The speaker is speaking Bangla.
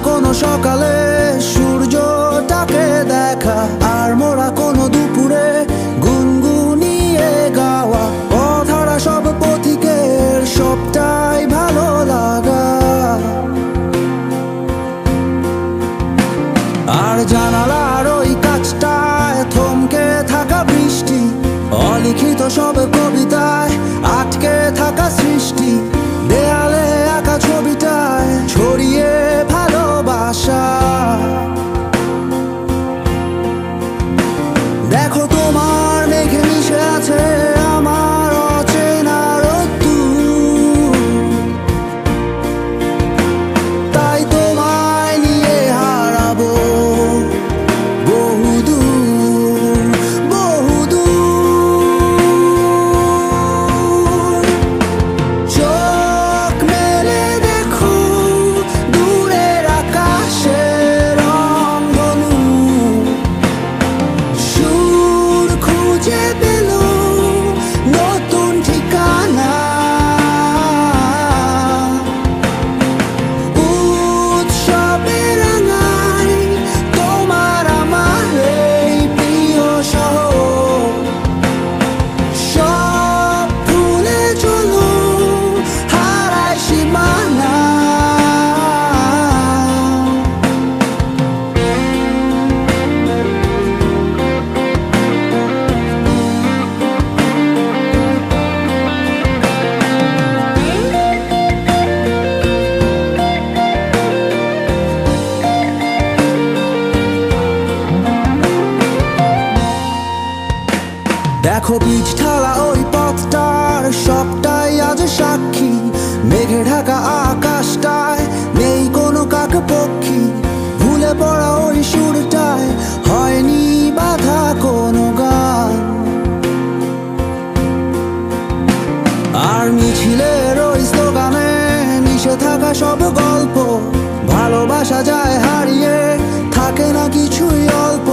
কোনো সকালে সূর্যটাকে দেখা, আর মোরা কোনো দুপুরে গুনগুনিয়ে গাওয়া অধরা সব পথিকের সবটাই ভালো লাগা। আর জানালার ওই কাছটায় থমকে থাকা বৃষ্টি, অলিখিত সব কবিতায় আটকে থাকা সৃষ্টি, দেয়ালে আঁকা ছবিটায় ছড়িয়ে ভালোবাসা। দেখো তোমার মেঘে মিশে আছে আমার অচেনা রোদ্দুর, তাই তোমায় নিয়ে হারাবো বহুদূর বহুদূর। চোখ মেলে দেখো দূরের আকাশের রংধনু, সুর খুঁজে পেল নতুন ঠিকানা। উৎসবে রাঙায় তোমার আমার এই প্রিয় শহর, সব ভুলে চলো হারায় সীমানা। দেখো বীজ ঢালা ওই পথটার সবটাই আজ সাক্ষী, মেঘে ঢাকা আকাশটায় নেই কোনো কাক পক্ষী, ভুলে পড়া ওই সুরটায় হয়নি বাধা কোনো গান। আর মিছিলের ওই স্লোগানে মিশে থাকা সব গল্প, ভালোবাসা যায় হারিয়ে থাকে না কিছুই অল্প।